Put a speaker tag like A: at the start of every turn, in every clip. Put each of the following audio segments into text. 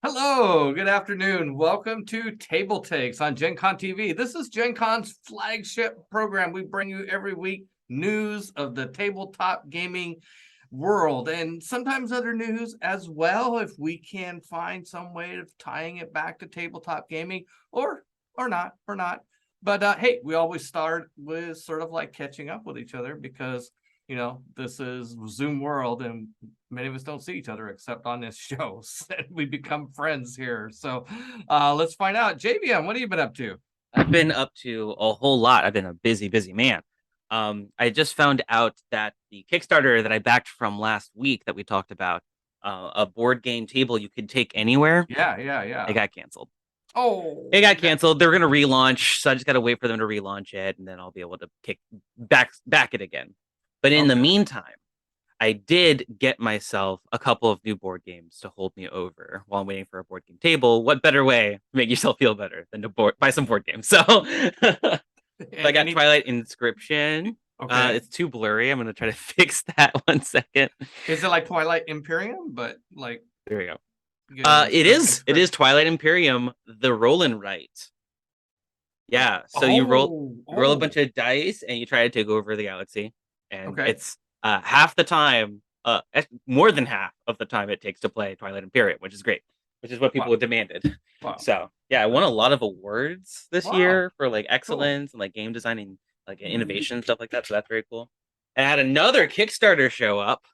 A: Hello, good afternoon. Welcome to TableTakes on Gen Con TV. This is Gen Con's flagship program. We bring you every week news of the tabletop gaming world and sometimes other news as well if we can find some way of tying it back to tabletop gaming or not. But hey, we always start with sort of like catching up with each other because this is Zoom world and many of us don't see each other except on this show. We become friends here. So let's find out. JVM, what have you been up to?
B: I've been up to a whole lot. I've been a busy man. I just found out that the Kickstarter that I backed from last week that we talked about, a board game table you could take anywhere, it
A: Yeah.
B: got canceled.
A: Oh,
B: It got canceled. They're gonna relaunch, so I just gotta wait for them to relaunch it, and then I'll be able to kick back it again. But in the
A: okay.
B: meantime, I did get myself a couple of new board games to hold me over while I'm waiting for a board game table. What better way to make yourself feel better than to buy some board games? So I got
A: Any
B: Twilight Inscription.
A: okay.
B: It's too blurry. I'm gonna try to fix that 1 second.
A: Is it like Twilight Imperium, but like
B: There we go. It
A: the
B: is. It is Twilight Imperium, the roll and write. Yeah. So you roll a bunch of dice and you try to take over the galaxy, and
A: okay.
B: it's half the time, more than half of the time it takes to play Twilight Imperium, which is great, which is what
A: Wow.
B: people demanded.
A: Wow.
B: So yeah, I won a lot of awards this
A: Wow.
B: year for like
A: Cool.
B: excellence and like game designing, like innovation and stuff like that. So that's very cool. And I had another Kickstarter show up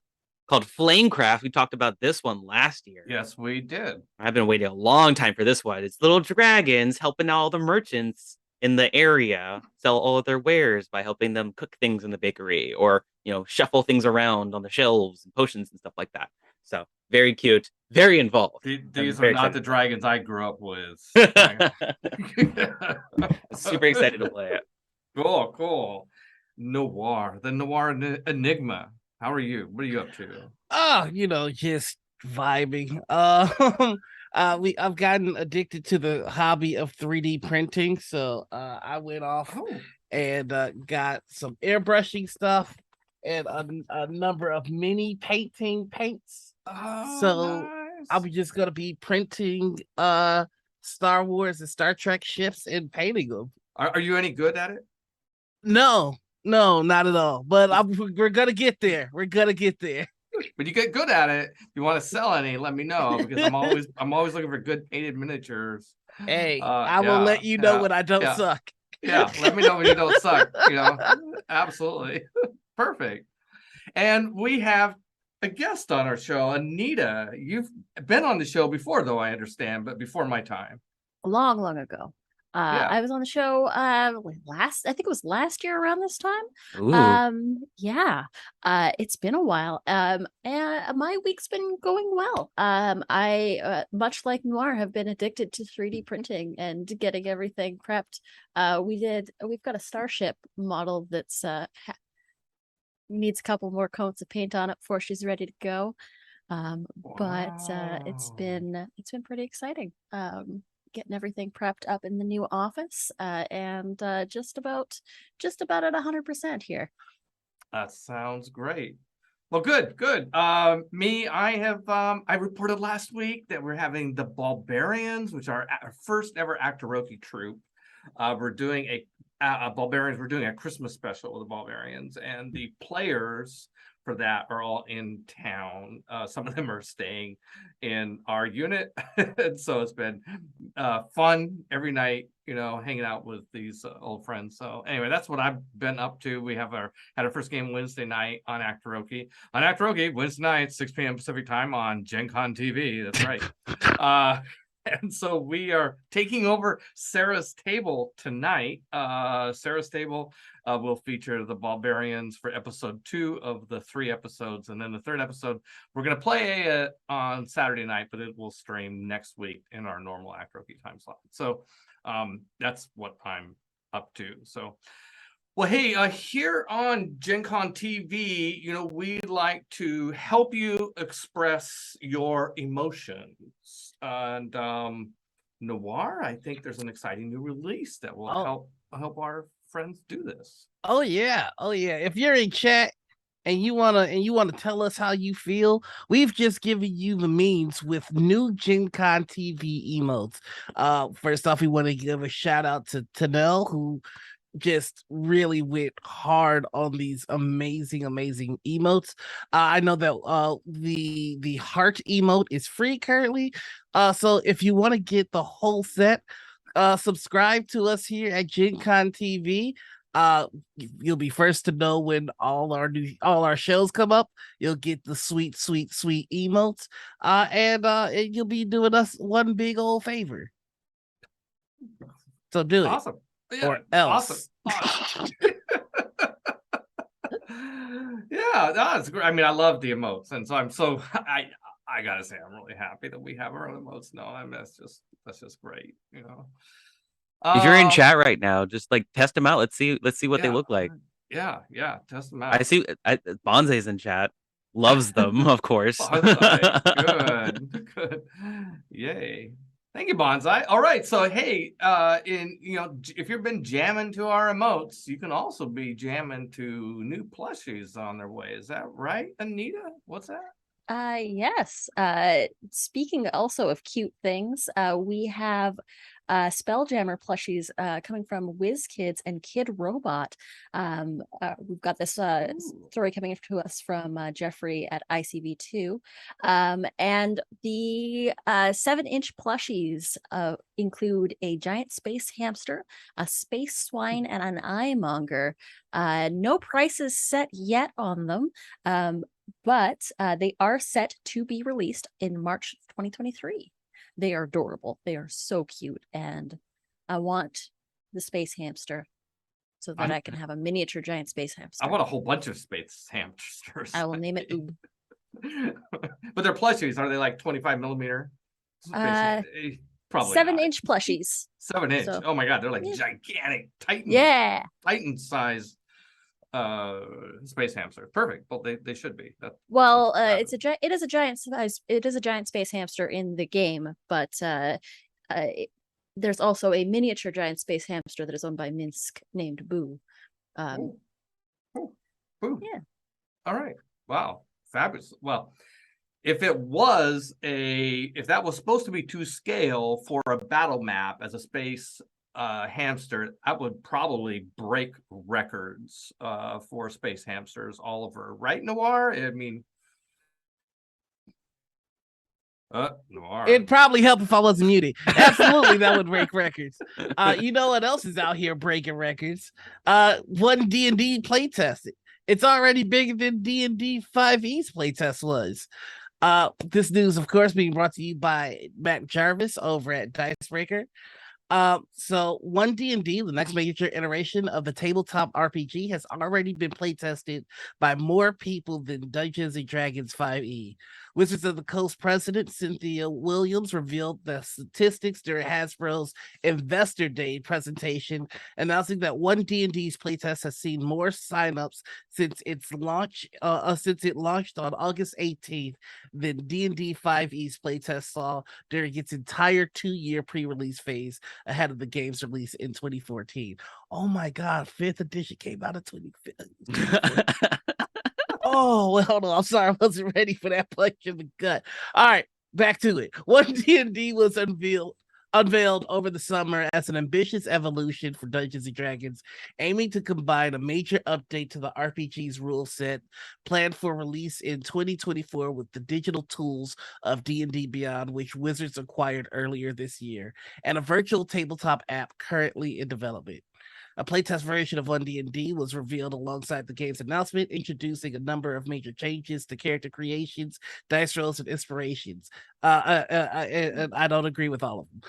B: called Flamecraft. We talked about this one last year.
A: Yes, we did.
B: I've been waiting a long time for this one. It's little dragons helping all the merchants in the area sell all of their wares by helping them cook things in the bakery or, shuffle things around on the shelves and potions and stuff like that. So very cute, very involved. I'm
A: These are
B: very
A: not the
B: excited about
A: dragons I grew up with.
B: it. Super excited to play it.
A: Cool. Noir, the Noir Enigma. How are you? What are you up to?
C: Oh, just vibing. I've gotten addicted to the hobby of 3D printing, so I went off
A: Oh,
C: and got some airbrushing stuff and a number of mini paints. So
A: nice.
C: I'm just gonna be printing Star Wars and Star Trek ships and painting them.
A: Are you any good at it?
C: No, no, not at all. But we're gonna get there. We're gonna get there.
A: When you get good at it, if you want to sell any, let me know because I'm always looking for good painted miniatures.
C: Hey, I will
A: Yeah,
C: let you know
A: yeah,
C: when I don't
A: yeah,
C: suck.
A: yeah. Let me know when you don't suck. Absolutely. Perfect. And we have a guest on our show, Anita. You've been on the show before, though, I understand, but before my time.
D: Long ago.
A: Yeah.
D: I was on the show I think it was last year around this time.
B: Ooh.
D: Yeah. It's been a while. And my week's been going well. I much like Noir have been addicted to 3D printing and getting everything prepped. We've got a starship model that's needs a couple more coats of paint on it before she's ready to go. But it's been pretty exciting. Getting everything prepped up in the new office, and just about at 100% here.
A: That sounds great. Well, good. I reported last week that we're having the Barbarians, which are our first ever Actoroki troupe. We're doing a Barbarians. We're doing a Christmas special with the Barbarians, and the players for that are all in town. Some of them are staying in our unit, and so it's been fun every night. Hanging out with these old friends. So anyway, that's what I've been up to. We had our first game Wednesday night on Actoroki. Wednesday night, 6 p.m. Pacific time on Gen Con TV. That's right. And so we are taking over Sarah's table tonight. Sarah's table will feature the Barbarians for episode 2 of the 3 episodes. And then the 3rd episode, we're going to play it on Saturday night, but it will stream next week in our normal Actoroki time slot. So that's what I'm up to. So, well, hey, here on Gen Con TV, we like to help you express your emotions. And Noir, I think there's an exciting new release that will help our friends do this.
C: Oh yeah. If you're in chat and you wanna tell us how you feel, we've just given you the means with new Gen Con TV emotes. First off, we want to give a shout out to Tanel, who just really went hard on these amazing emotes. I know that the heart emote is free currently. So if you want to get the whole set, subscribe to us here at Gen Con TV. You'll be first to know when all our shows come up. You'll get the sweet emotes. And you'll be doing us one big old favor. So do it.
A: Awesome. Yeah,
C: Or else.
A: Awesome. Yeah, that's great. I mean, I love the emotes, and so I gotta say, I'm really happy that we have our own emotes now. I mean, that's just great, you know.
B: If you're in
A: Um,
B: chat right now, just like test them out. Let's see what they
A: yeah,
B: look like.
A: yeah, test them
B: I
A: out.
B: see Bonsai's in chat. Loves them, of course.
A: Bonsai. Good. Yay. Thank you, Bonsai. All right. So hey, if you've been jamming to our emotes, you can also be jamming to new plushies on their way. Is that right, Anita? What's that?
D: Yes. Speaking also of cute things, we have Spelljammer plushies coming from WizKids and Kid Robot. We've got this story coming to us from Jeffrey at ICV2. And the 7-inch plushies include a giant space hamster, a space swine, and an eyemonger. No prices set yet on them. But they are set to be released in March 2023. They are adorable. They are so cute. And I want the space hamster so that I can have a miniature giant space hamster.
A: I want a whole bunch of space hamsters.
D: I will name it Oob.
A: But they're plushies. Are they like 25 millimeter? Probably
D: 7-inch plushies.
A: 7-inch.
D: So,
A: oh my God, they're like
D: yeah.
A: gigantic Titan.
D: Yeah.
A: Titan size space hamster. Perfect. Well, they should be.
D: Well, it is a giant space hamster in the game, but there's also a miniature giant space hamster that is owned by Minsk named Boo.
A: Boo.
D: Yeah.
A: All right. Wow. Fabulous. Well, if that was supposed to be to scale for a battle map as a space hamster, that would probably break records for space hamsters all over, right, Noir? I mean, Noir.
C: It'd probably help if I wasn't muted. Absolutely, that would break records. You know what else is out here breaking records? One D&D playtest. It's already bigger than D&D 5e's playtest was. This news, of course, being brought to you by Matt Jarvis over at Dicebreaker. So One D&D, the next major iteration of the tabletop RPG, has already been playtested by more people than Dungeons and Dragons 5e. Wizards of the Coast president Cynthia Williams revealed the statistics during Hasbro's Investor Day presentation, announcing that One D&D's playtest has seen more signups since it launched on August 18th than D&D 5e's playtest saw during its entire 2-year pre-release phase ahead of the game's release in 2014. Oh my God, 5th edition came out in 2015. Oh, well, hold on. I'm sorry, I wasn't ready for that punch in the gut. All right, back to it. One D&D was unveiled over the summer as an ambitious evolution for Dungeons and Dragons, aiming to combine a major update to the RPG's rule set, planned for release in 2024 with the digital tools of D&D Beyond, which Wizards acquired earlier this year, and a virtual tabletop app currently in development. A playtest version of One D&D was revealed alongside the game's announcement, introducing a number of major changes to character creations, dice rolls, and inspirations. And I don't agree with all of them.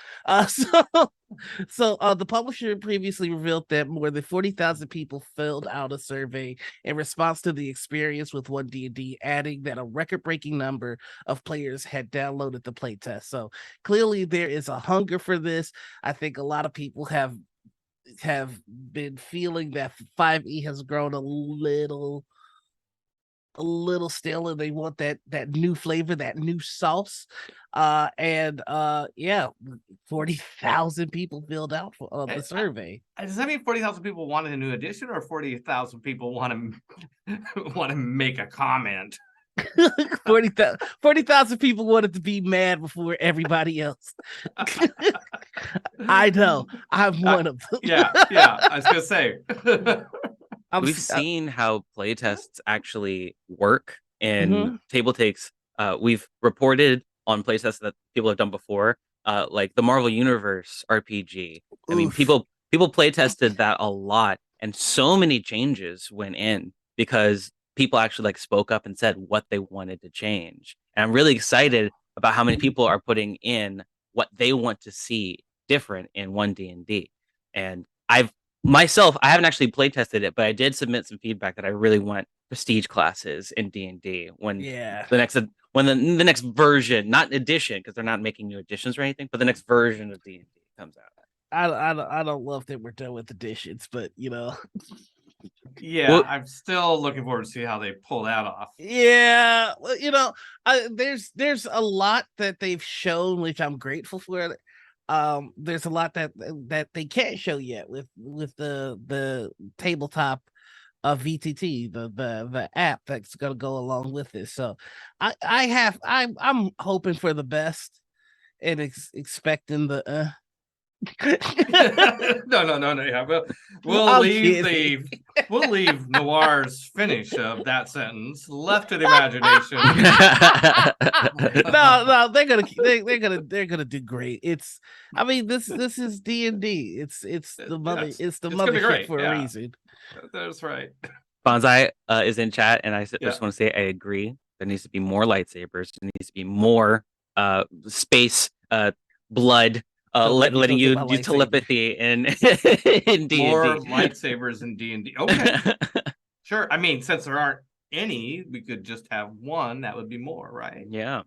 C: So the publisher previously revealed that more than 40,000 people filled out a survey in response to the experience with One D&D, adding that a record-breaking number of players had downloaded the playtest. So clearly there is a hunger for this. I think a lot of people have been feeling that 5e has grown a little a little stale and they want that new flavor, that new sauce. Yeah, 40,000 people filled out for the survey.
A: Does that mean 40,000 people wanted a new edition, or 40,000 people want to want to make a comment?
C: 40,000 people wanted to be mad before everybody else. I know. I'm one of them.
A: Yeah, I was gonna say.
B: We've seen how playtests actually work in TableTakes. We've reported on playtests that people have done before, like the Marvel Universe RPG. I mean, people playtested that a lot, and so many changes went in because people actually like spoke up and said what they wanted to change. And I'm really excited about how many people are putting in what they want to see different in 1D&D. And I haven't actually play tested it, but I did submit some feedback that I really want prestige classes in D&D when the next version, not edition, because they're not making new editions or anything, but the next version of D&D comes out.
C: I don't love that we're done with editions, but
A: Yeah, well, I'm still looking forward to see how they pull that off.
C: Yeah, well, there's a lot that they've shown, which I'm grateful for. There's a lot that they can't show yet with the tabletop of VTT, the app that's gonna go along with this. So I'm hoping for the best and expecting the
A: No. Yeah, we'll leave Noir's finish of that sentence left to the imagination.
C: No, they're gonna do great. This is D&D. It's the mothership for a reason.
A: That's right.
B: Bonsai is in chat, and I just want to say I agree. There needs to be more lightsabers. There needs to be more space blood. Letting you do telepathy in D&D.
A: More lightsabers in D&D. Okay. Sure. I mean, since there aren't any, we could just have one. That would be more, right?
B: Yeah.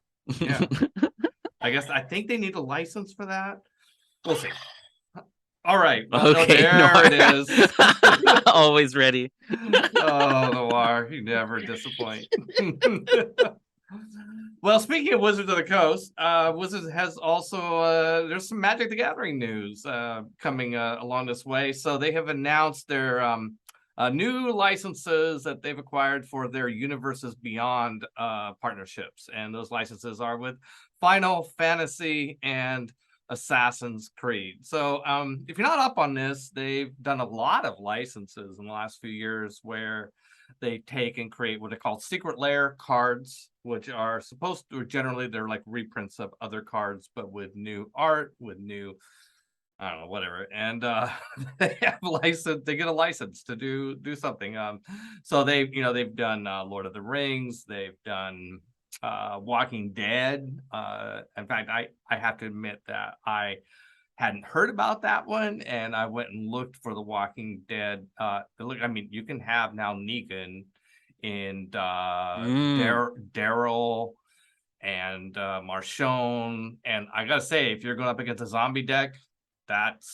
A: I think they need a license for that. We'll see. All right. Well,
B: okay.
A: There it is.
B: Always ready.
A: Oh, Noir. You never disappoint. Well, speaking of Wizards of the Coast, Wizards has also there's some Magic the Gathering news coming along this way. So they have announced their new licenses that they've acquired for their Universes Beyond partnerships, and those licenses are with Final Fantasy and Assassin's Creed. So if you're not up on this, they've done a lot of licenses in the last few years where they take and create what they call secret lair cards, which are supposed to, generally they're like reprints of other cards, but with new art, with new, I don't know, whatever. And they have they get a license to do something. So they've done Lord of the Rings, they've done Walking Dead. In fact, I have to admit that I hadn't heard about that one, and I went and looked for The Walking Dead. You can have now Negan and Daryl and Marshawn, and I gotta say, if you're going up against a zombie deck, that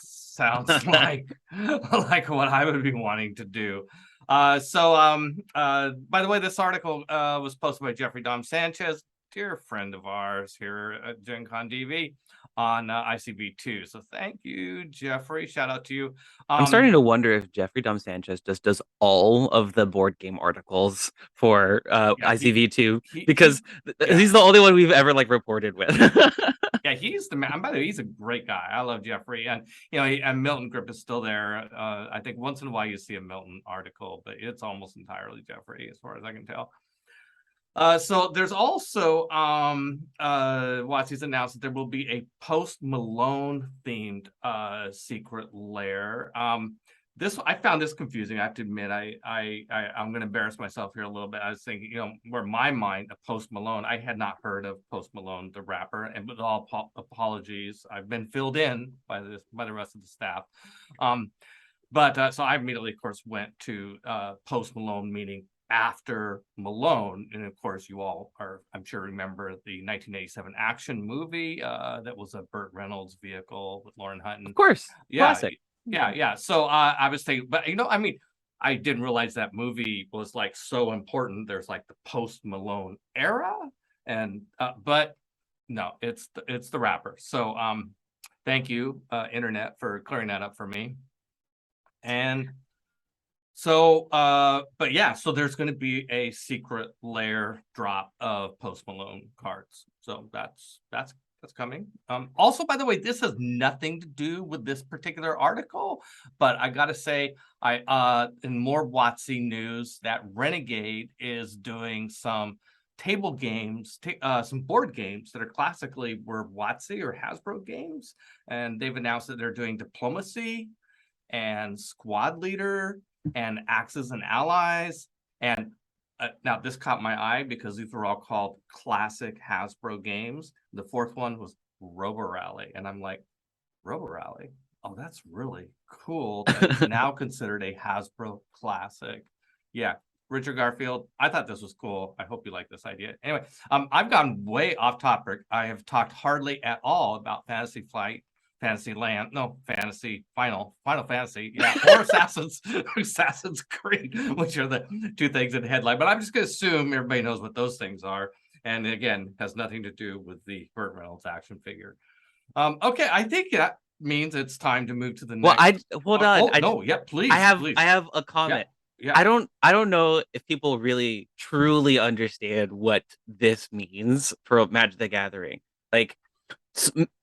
A: sounds like what I would be wanting to do. By the way, this article was posted by Jeffrey Dom Sanchez, dear friend of ours here at Gen Con DV, on ICV2. So thank you, Jeffrey. Shout out to you.
B: I'm starting to wonder if Jeffrey Dom Sanchez just does all of the board game articles for ICV2 because he's the only one we've ever reported with.
A: Yeah, he's the man. By the way, he's a great guy. I love Jeffrey, and and Milton Grip is still there. I think once in a while you see a Milton article, but it's almost entirely Jeffrey, as far as I can tell. So there's also WotC's announced that there will be a Post Malone themed secret lair. I found this confusing. I have to admit, I'm going to embarrass myself here a little bit. I was thinking, where my mind of Post Malone, I had not heard of Post Malone the rapper, and with all apologies, I've been filled in by the rest of the staff. So I immediately, of course, went to Post Malone meaning after Malone, and of course you all are, I'm sure, remember the 1987 action movie that was a Burt Reynolds vehicle with Lauren Hutton.
B: Of course,
A: yeah,
B: classic.
A: Yeah. So I was thinking, but I didn't realize that movie was like so important. There's like the Post Malone era, and but no, it's the rapper. So thank you, internet, for clearing that up for me. And so but yeah, so there's going to be a secret lair drop of Post Malone cards. So that's coming. Also, by the way, this has nothing to do with this particular article, but I gotta say, in more WotC news, that Renegade is doing some table games, some board games that are classically were WotC or Hasbro games, and they've announced that they're doing Diplomacy and Squad Leader and Axes and Allies. And now this caught my eye because these were all called classic Hasbro games. The fourth one was Robo Rally, and I'm like, Robo Rally? Oh, that's really cool. That's now considered a Hasbro classic. Yeah, Richard Garfield, I thought this was cool. I hope you like this idea. Anyway, I've gone way off topic. I have talked hardly at all about Fantasy Flight, Fantasyland, no, Final Fantasy, yeah, or Assassin's Creed, which are the two things in the headline. But I'm just going to assume everybody knows what those things are. And again, has nothing to do with the Burt Reynolds action figure. Okay, I think that means it's time to move to the next.
B: Well, hold on.
A: No, yeah, please.
B: I have
A: please.
B: I have a comment.
A: Yeah.
B: I don't know if people really truly understand what this means for Magic the Gathering. Like,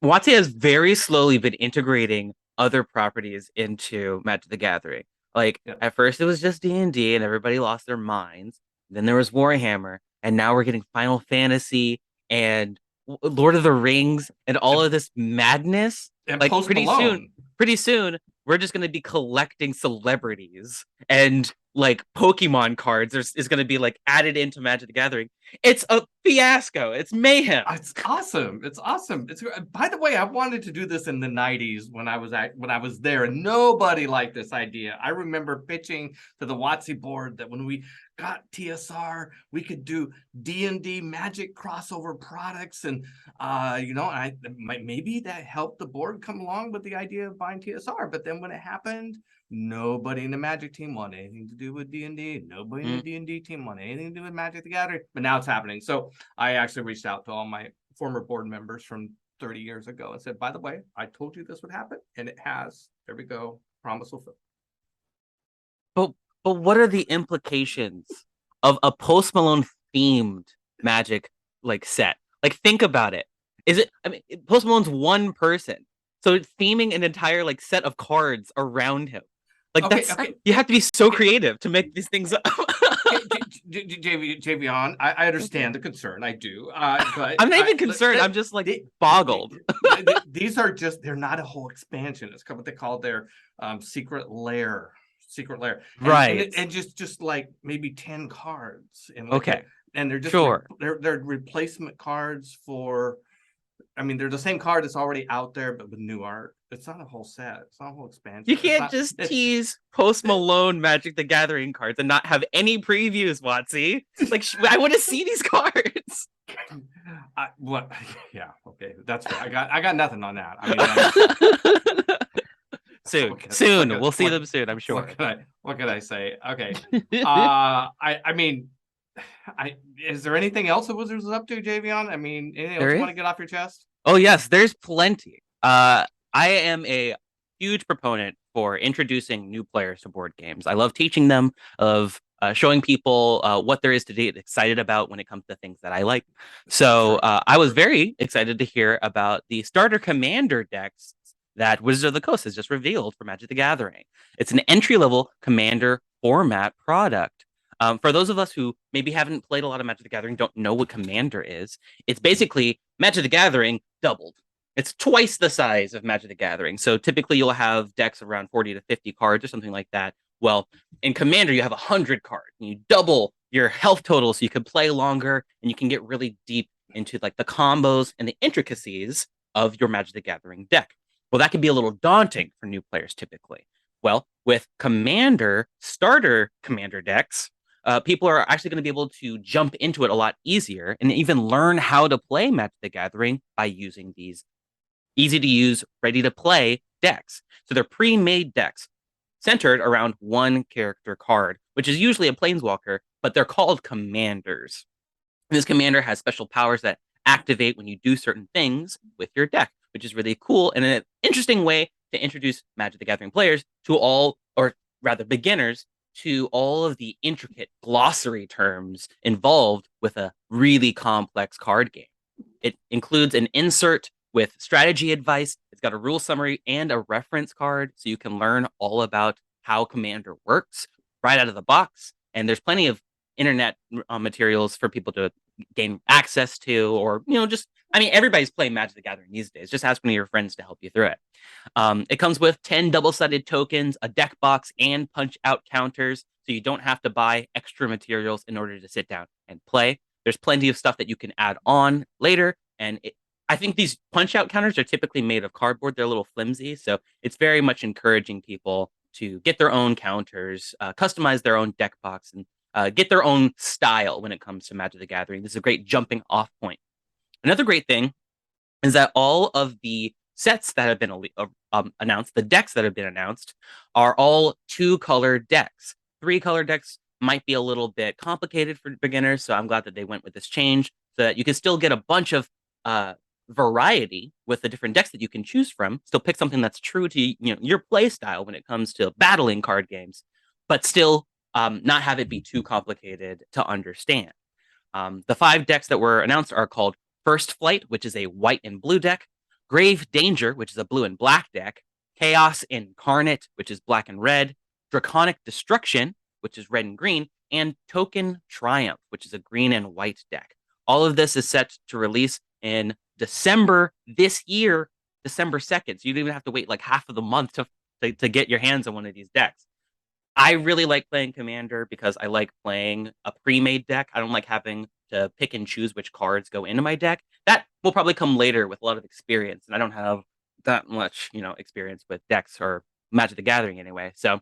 B: WotC has very slowly been integrating other properties into Magic the Gathering. Like, at first it was just D&D and everybody lost their minds. Then there was Warhammer, and now we're getting Final Fantasy and Lord of the Rings and all of this madness.
A: And
B: like
A: Post
B: pretty
A: Malone.
B: soon we're just going to be collecting celebrities, and like Pokemon cards is going to be like added into Magic the Gathering. It's a fiasco. It's mayhem.
A: It's awesome. It's awesome. By the way, I wanted to do this in the 90s when I was there, and nobody liked this idea. I remember pitching to the WotC board that when we got TSR, we could do D&D Magic crossover products, and maybe that helped the board come along with the idea of buying TSR. But then when it happened, nobody in the Magic team wanted anything to do with D&D. Nobody in the D&D team wanted anything to do with Magic the Gathering. But now it's happening. So I actually reached out to all my former board members from 30 years ago and said, by the way, I told you this would happen, and it has. There we go. Promise fulfilled.
B: But what are the implications of a Post Malone themed Magic like set? Like, think about it. Post Malone's one person, so theming an entire like set of cards around him. Like, you have to be so creative to make these things up.
A: Javion, I understand the concern. I do. But
B: I'm not even concerned. I'm just like boggled.
A: These are they're not a whole expansion. It's what they call their secret lair.
B: Right.
A: And just like maybe 10 cards.
B: Okay.
A: And they're just
B: sure.
A: They're replacement cards for. I mean, they're the same card that's already out there, but with new art. It's not a whole set. It's not a whole expansion.
B: You can't just tease Post Malone Magic the Gathering cards and not have any previews, WotC. Like, I want to see these cards.
A: What? Yeah. Okay. That's fair. I got nothing on that. I mean,
B: soon. We'll see them soon, I'm sure.
A: What can I say? Okay. I mean, is there anything else that Wizards is up to, Javion? I mean, anything else you want to get off your chest?
B: Oh yes, there's plenty. I am a huge proponent for introducing new players to board games. I love teaching them, of showing people what there is to get excited about when it comes to things that I like. So I was very excited to hear about the starter commander decks that Wizards of the Coast has just revealed for Magic the Gathering. It's an entry-level commander format product. For those of us who maybe haven't played a lot of Magic the Gathering, don't know what Commander is, it's basically Magic the Gathering doubled. It's twice the size of Magic the Gathering. So typically you'll have decks around 40 to 50 cards or something like that. Well, in Commander, you have 100 cards. And you double your health total so you can play longer, and you can get really deep into like the combos and the intricacies of your Magic the Gathering deck. Well, that can be a little daunting for new players typically. Well, with Commander, starter Commander decks, people are actually going to be able to jump into it a lot easier and even learn how to play Magic the Gathering by using these easy to use, ready to play decks. So they're pre-made decks. centered around one character card, which is usually a planeswalker, but they're called commanders. And this commander has special powers that activate when you do certain things with your deck, which is really cool and an interesting way to introduce Magic the Gathering players to all, or rather beginners, to all of the intricate glossary terms involved with a really complex card game. It includes an insert with strategy advice. It's got a rule summary and a reference card so you can learn all about how Commander works right out of the box. And there's plenty of internet materials for people to gain access to, or, just, I mean, everybody's playing Magic the Gathering these days. Just ask one of your friends to help you through it. It comes with 10 double-sided tokens, a deck box, and punch-out counters, so you don't have to buy extra materials in order to sit down and play. There's plenty of stuff that you can add on later, and I think these punch-out counters are typically made of cardboard. They're a little flimsy, so it's very much encouraging people to get their own counters, customize their own deck box, and get their own style when it comes to Magic the Gathering. This is a great jumping off point. Another great thing is that all of the sets that have been announced, the decks that have been announced, are all 2-color decks. 3-color decks might be a little bit complicated for beginners, so I'm glad that they went with this change so that you can still get a bunch of variety with the different decks that you can choose from. Still pick something that's true to your play style when it comes to battling card games, but still not have it be too complicated to understand. The 5 decks that were announced are called First Flight, which is a white and blue deck, Grave Danger, which is a blue and black deck, Chaos Incarnate, which is black and red, Draconic Destruction, which is red and green, and Token Triumph, which is a green and white deck. All of this is set to release in December this year, December 2nd. So you don't even have to wait like half of the month to get your hands on one of these decks. I really like playing Commander because I like playing a pre-made deck. I don't like having to pick and choose which cards go into my deck. That will probably come later with a lot of experience, and I don't have that much, experience with decks or Magic the Gathering anyway. So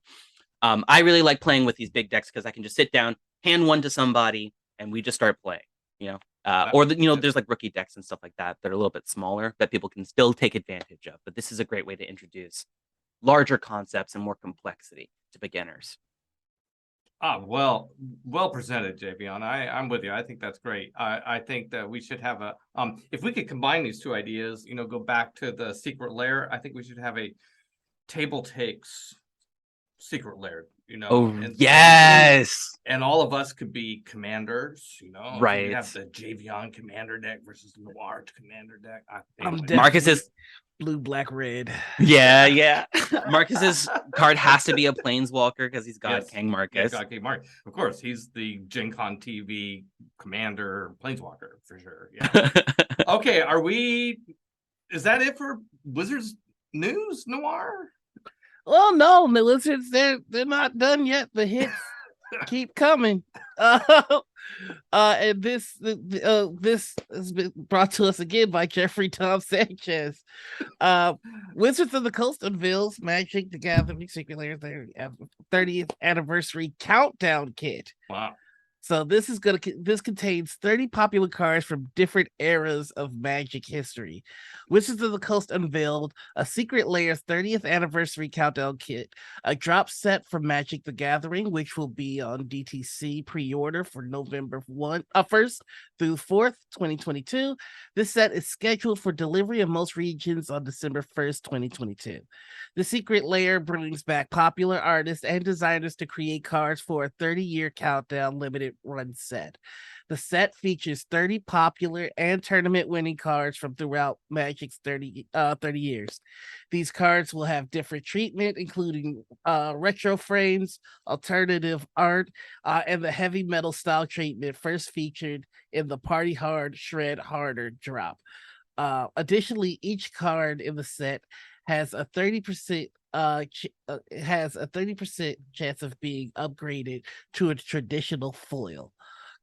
B: I really like playing with these big decks because I can just sit down, hand one to somebody, and we just start playing. There's like rookie decks and stuff like that that are a little bit smaller that people can still take advantage of. But this is a great way to introduce larger concepts and more complexity to beginners.
A: Well presented, Javion. I'm with you. I think that's great. I think that we should have a if we could combine these two ideas, go back to the secret lair. I think we should have a TableTakes secret lair.
B: Yes.
A: And all of us could be commanders.
B: Right.
A: We have the Javion commander deck versus Noir commander deck. I
C: I'm
A: think
B: Marcus is
C: blue, black, red.
B: Yeah. Marcus's card has to be a planeswalker because he's got King Marcus.
A: Yeah, King Marcus. Of course, he's the Gen Con TV commander planeswalker for sure. Yeah. Okay, is that it for Wizards news, Noir?
C: Well, no, the Wizards, they're not done yet. The hits keep coming. And this has been brought to us again by Jeffrey Tom Sanchez. Wizards of the Coast unveils Magic the Gathering Secret Lair 30th anniversary countdown kit.
A: Wow.
C: So this contains 30 popular cards from different eras of Magic history. Wizards of the Coast unveiled a Secret Lair's 30th anniversary countdown kit, a drop set from Magic the Gathering, which will be on DTC pre-order for November 1st through 4th, 2022. This set is scheduled for delivery in most regions on December 1st, 2022. The Secret Lair brings back popular artists and designers to create cards for a 30-year countdown limited run set. The set features 30 popular and tournament-winning cards from throughout Magic's 30 years. These cards will have different treatment, including retro frames, alternative art, and the heavy metal style treatment first featured in the Party Hard Shred Harder drop. Additionally, each card in the set has a 30% chance of being upgraded to a traditional foil.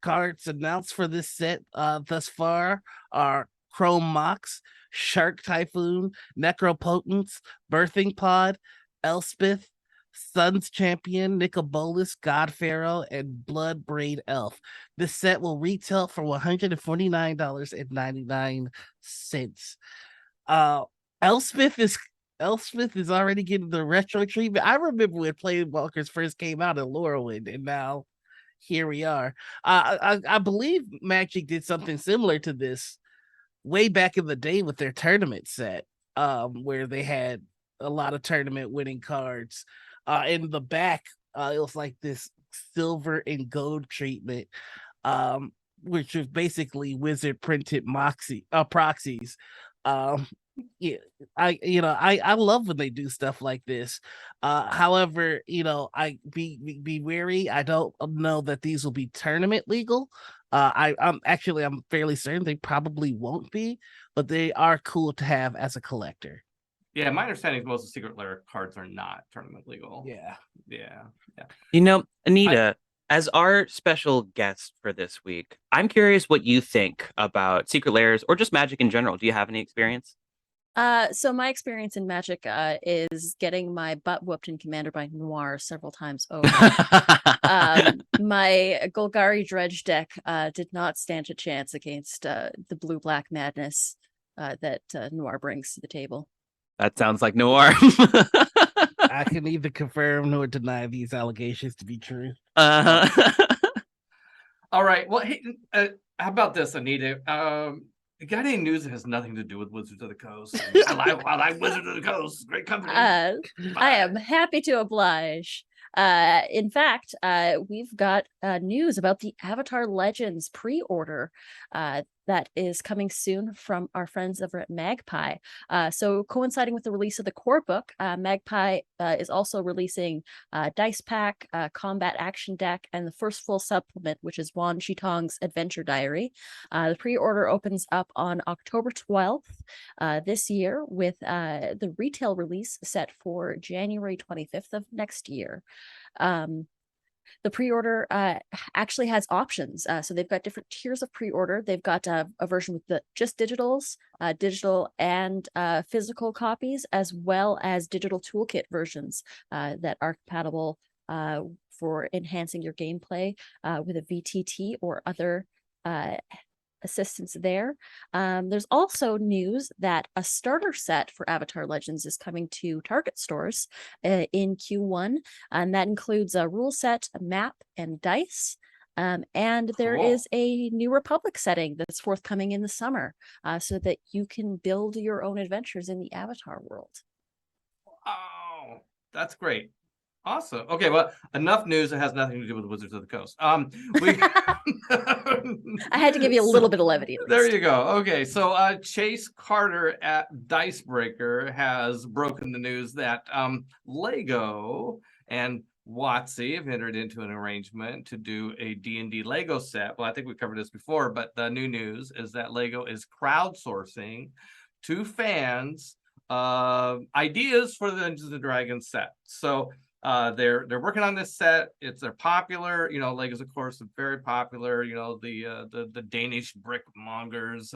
C: Cards announced for this set thus far are Chrome Mox, Shark Typhoon, Necropotence, Birthing Pod, Elspeth, Sun's Champion, Nicobolus, God Pharaoh, and Blood Braid Elf. This set will retail for $149.99. Elspeth Elspeth is already getting the retro treatment. I remember when Planeswalkers first came out in Laurelwind, and now here we are. I believe Magic did something similar to this way back in the day with their tournament set, where they had a lot of tournament winning cards. In the back, it was like this silver and gold treatment, which was basically wizard printed proxies. Um, yeah, I love when they do stuff like this. However, I be wary. I don't know that these will be tournament legal. I'm fairly certain they probably won't be, but they are cool to have as a collector.
A: Yeah, my understanding is most of the Secret Lair cards are not tournament legal.
C: Yeah.
B: Anita, as our special guest for this week, I'm curious what you think about Secret Lairs or just Magic in general. Do you have any experience?
D: So my experience in Magic is getting my butt whooped in Commander by Noir several times over. My Golgari Dredge deck did not stand a chance against the blue-black madness that Noir brings to the table.
B: That sounds like Noir.
C: I can neither confirm nor deny these allegations to be true.
B: Uh-huh.
A: All right. Well, hey, how about this, Anita? You got any news that has nothing to do with Wizards of the Coast? I like Wizards of the Coast. Great company.
D: I am happy to oblige. In fact, we've got news about the Avatar Legends pre-order that is coming soon from our friends over at Magpie. So coinciding with the release of the core book, Magpie is also releasing Dice Pack, Combat Action Deck, and the first full supplement, which is Wan Shitong's Adventure Diary. The pre-order opens up on October 12th this year, with the retail release set for January 25th of next year. The pre-order actually has options. So they've got different tiers of pre-order. They've got a version with the just digitals, digital and physical copies, as well as digital toolkit versions that are compatible for enhancing your gameplay with a VTT or other assistance there. There's also news that a starter set for Avatar Legends is coming to Target stores in Q1, and that includes a rule set, a map, and dice. And there is a New Republic setting that's forthcoming in the summer, so that you can build your own adventures in the Avatar world.
A: Oh, that's great. Awesome. Okay, well, enough news that has nothing to do with Wizards of the Coast. I
D: had to give you a little bit of levity.
A: There you go. Okay, so Chase Carter at Dicebreaker has broken the news that Lego and WotC have entered into an arrangement to do a D&D Lego set. Well, I think we covered this before, but the new news is that Lego is crowdsourcing to fans ideas for the Dungeons and Dragons set. So they're working on this set. They're popular. Legos, of course, are very popular. The Danish brick mongers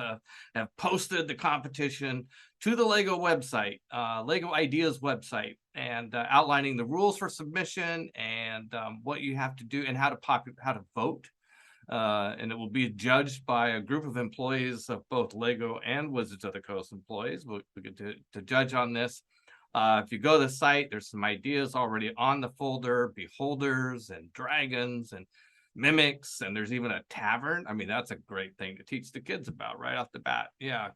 A: have posted the competition to the Lego website, Lego Ideas website, and outlining the rules for submission and what you have to do and how to vote. And it will be judged by a group of employees of both Lego and Wizards of the Coast employees. We get to judge on this. If you go to the site, there's some ideas already on the folder: beholders and dragons and mimics, and there's even a tavern. I mean, that's a great thing to teach the kids about right off the bat. Yeah.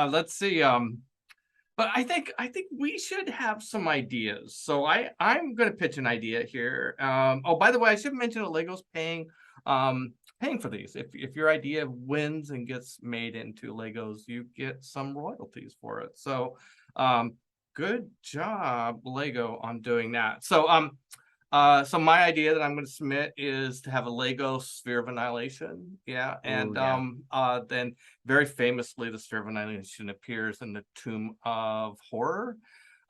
A: Let's see. But I think we should have some ideas. So I'm going to pitch an idea here. Oh, by the way, I should mention that Lego's paying for these. If your idea wins and gets made into Legos, you get some royalties for it. So good job, Lego, on doing that. So so my idea that I'm going to submit is to have a Lego Sphere of Annihilation. Yeah. And then very famously, the Sphere of Annihilation appears in the Tomb of Horror.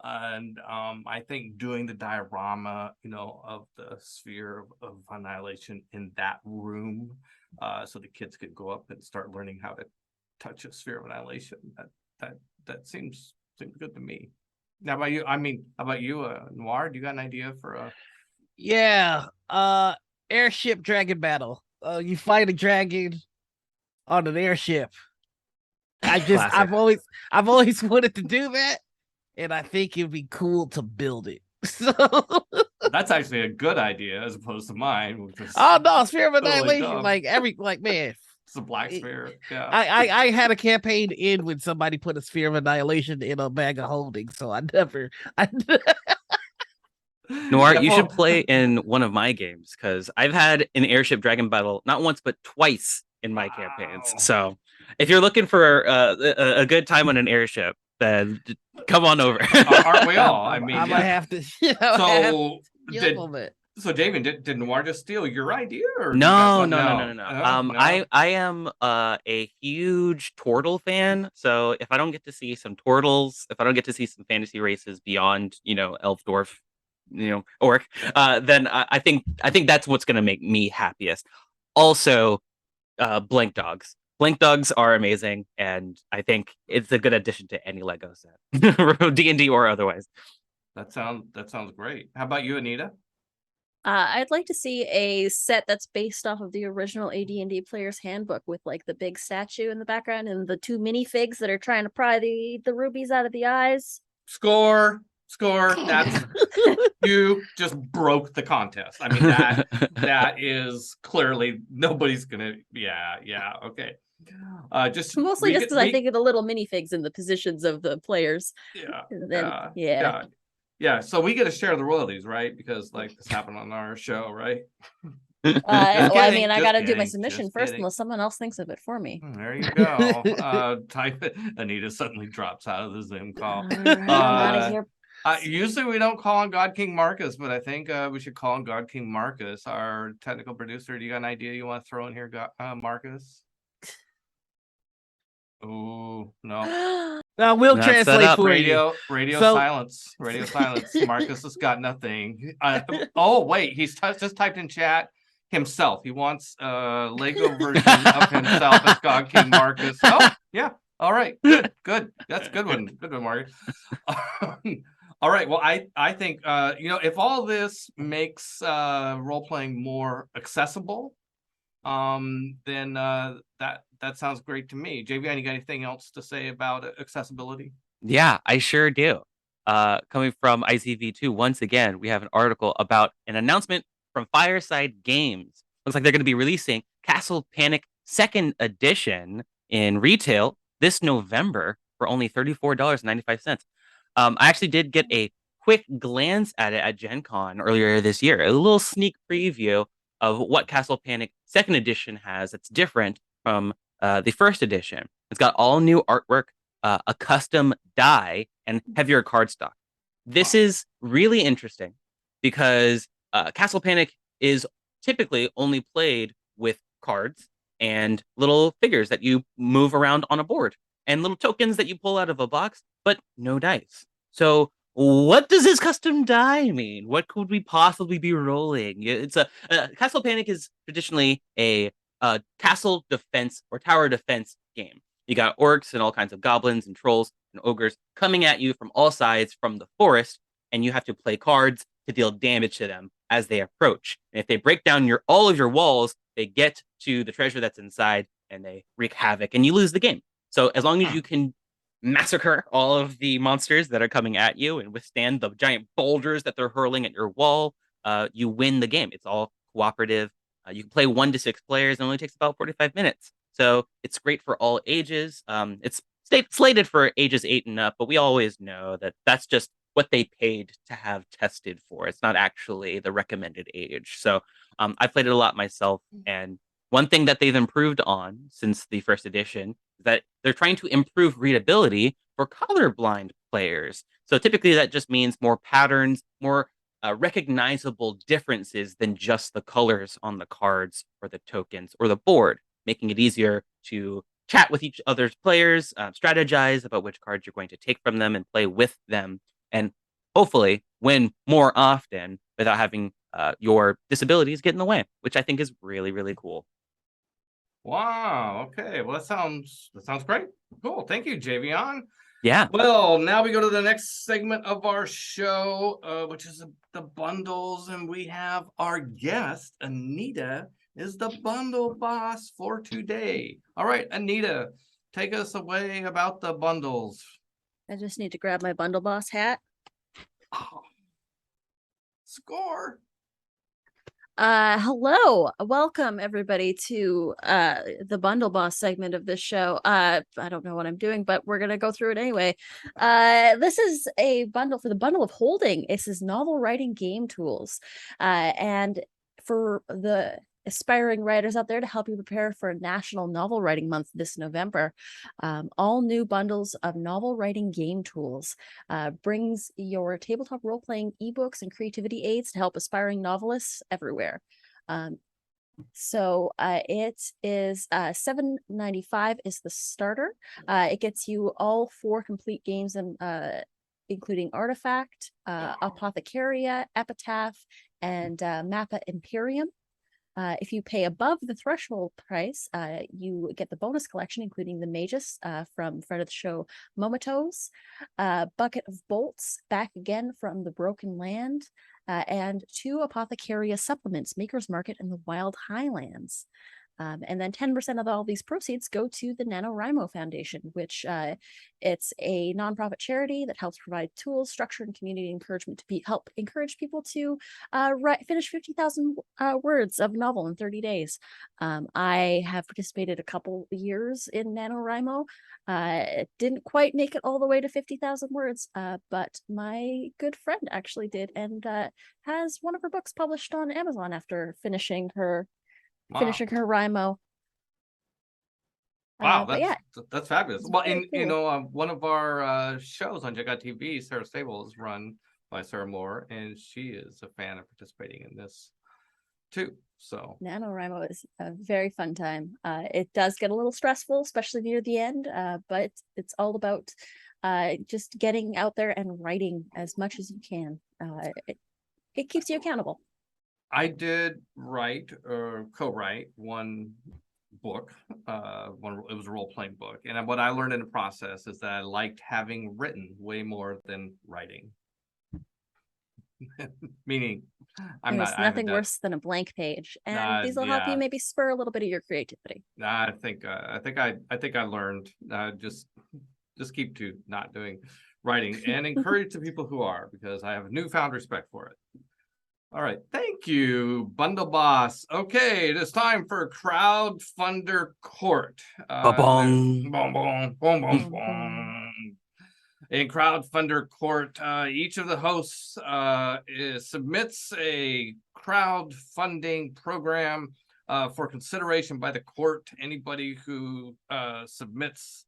A: And I think doing the diorama, of the Sphere of Annihilation in that room, so the kids could go up and start learning how to touch a Sphere of Annihilation. That seems good to me. Now, how about you, Noir? Do you got an idea for a?
C: Yeah, airship dragon battle. You fight a dragon on an airship. I've always wanted to do that. and I think it'd be cool to build it. So,
A: That's actually a good idea as opposed to mine, which was
C: oh no, Sphere of
A: totally
C: Annihilation,
A: dumb.
C: like man.
A: It's a black
C: it-
A: sphere. Yeah.
C: I had a campaign in when somebody put a Sphere of Annihilation in a bag of holding, so I
B: Noir,
A: Yeah,
B: you should
A: well,
B: play in one of my games because I've had an airship dragon battle not once but twice in my campaigns.
A: wow.
B: So if you're looking for a good time on an airship, then come on over.
A: Aren't we all? I mean,
C: I might
A: yeah.
C: have to. I might have
A: So
C: to
A: did
C: on that.
A: so, David, did Noir just steal your idea, or do you guys
B: No,
A: want
B: no, no, no, no, no.
A: no?
B: I am a huge turtle fan. So if I don't get to see some turtles, if I don't get to see some fantasy races beyond, elf dwarf, orc, then I think that's what's gonna make me happiest. Also, blank dogs. Blank dogs are amazing, and I think it's a good addition to any Lego set, D&D or otherwise.
A: That sounds great. How about you, Anita?
D: I'd like to see a set that's based off of the original AD&D Player's Handbook with like the big statue in the background and the 2 minifigs that are trying to pry the rubies out of the eyes.
A: Score. That's you just broke the contest. I mean that is clearly nobody's gonna. Yeah. Okay. Just
D: Mostly just because I think of the little minifigs in the positions of the players.
A: Yeah.
D: And then,
A: Yeah. So we get to share the royalties, right? Because like this happened on our show, right?
D: well, I
A: kidding,
D: mean, I
A: just
D: got to do my
A: kidding,
D: submission
A: just
D: first
A: kidding.
D: unless someone else thinks of it for me.
A: There you go. Type it. Anita suddenly drops out of the Zoom call.
D: All right, I'm out of here.
A: Usually we don't call on God King Marcus, but I think we should call on God King Marcus, our technical producer. Do you got an idea you want to throw in here, Marcus? Oh no.
C: We'll
B: Not set
C: translate
B: up.
C: for you.
A: Radio
C: So-
A: silence. Radio silence. Marcus has got nothing. Oh wait, he's just typed in chat himself. He wants a Lego version of himself as God King Marcus. Oh yeah. All right. Good. That's a good one. Good one, Marcus. All right. Well, I think if all this makes role playing more accessible, then that sounds great to me. JV, you got anything else to say about accessibility?
B: Yeah, I sure do. Coming from ICV2, once again, we have an article about an announcement from Fireside Games. Looks like they're going to be releasing Castle Panic Second Edition in retail this November for only $34.95. I actually did get a quick glance at it at Gen Con earlier this year, a little sneak preview of what Castle Panic Second Edition has that's different from the first edition. It's got all new artwork, a custom die, and heavier cardstock. This is really interesting because Castle Panic is typically only played with cards and little figures that you move around on a board and little tokens that you pull out of a box, but no dice. So what does this custom die mean? What could we possibly be rolling? It's Castle Panic is traditionally a castle defense or tower defense game. You got orcs and all kinds of goblins and trolls and ogres coming at you from all sides from the forest, and you have to play cards to deal damage to them as they approach. And if they break down all of your walls, they get to the treasure that's inside and they wreak havoc and you lose the game. So as long as you can massacre all of the monsters that are coming at you and withstand the giant boulders that they're hurling at your wall, you win the game. It's all cooperative. You can play 1 to 6 players and it only takes about 45 minutes. So it's great for all ages. It's slated for ages 8 and up, but we always know that that's just what they paid to have tested for. It's not actually the recommended age. So I played it a lot myself. And one thing that they've improved on since the first edition is that they're trying to improve readability for colorblind players. So typically that just means more patterns, more recognizable differences than just the colors on the cards or the tokens or the board, making it easier to chat with each other's players, strategize about which cards you're going to take from them and play with them, and hopefully win more often without having your disabilities get in the way, which I think is really, really cool.
A: Wow. Okay. Well, that sounds great. Cool. Thank you, Javion.
B: Yeah.
A: Well, now we go to the next segment of our show, which is the bundles, and we have our guest, Anita, is the bundle boss for today. All right, Anita, take us away about the bundles.
D: I just need to grab my Bundle Boss hat.
A: Oh. Score.
D: Hello, welcome everybody to the Bundle Boss segment of this show. I don't know what I'm doing, but we're gonna go through it anyway. This is a bundle for the bundle of holding. This is novel writing game tools, and for the aspiring writers out there to help you prepare for National Novel Writing Month this November. All new bundles of novel writing game tools brings your tabletop role-playing ebooks and creativity aids to help aspiring novelists everywhere. So it is $7.95 is the starter. It gets you all 4 complete games and including Artifact, Apothecaria, Epitaph, and Mappa Imperium. If you pay above the threshold price, you get the bonus collection, including the Magus from friend of the show, Momotos, Bucket of Bolts, Back Again from the Broken Land, and 2 Apothecaria supplements, Maker's Market and the Wild Highlands. And then 10% of all these proceeds go to the NaNoWriMo Foundation, which it's a nonprofit charity that helps provide tools, structure, and community encouragement to help encourage people to finish 50,000 words of novel in 30 days. I have participated a couple years in NaNoWriMo. It didn't quite make it all the way to 50,000 words, but my good friend actually did, and has one of her books published on Amazon after finishing her Rimo.
A: Wow,
D: But yeah,
A: that's fabulous.
D: it's
A: Well,
D: very
A: and
D: cool.
A: one of our shows on Jagat TV, Sarah's Table, is run by Sarah Moore, and she is a fan of participating in this too. So
D: NaNoWriMo is a very fun time. It does get a little stressful, especially near the end, but it's all about just getting out there and writing as much as you can. It keeps you accountable.
A: I did write or co-write one book. It was a role-playing book, and what I learned in the process is that I liked having written way more than writing. Meaning,
D: There's nothing worse than a blank page, and these will help you maybe spur a little bit of your creativity.
A: I think I learned just keep to not doing writing and encourage the people who are, because I have newfound respect for it. All right, thank you, Bundle Boss. Okay, it is time for Crowdfunder Court.
B: Ba-bong.
A: Boom, boom, boom, boom, boom. In Crowdfunder Court, each of the hosts submits a crowdfunding program for consideration by the court. Anybody who submits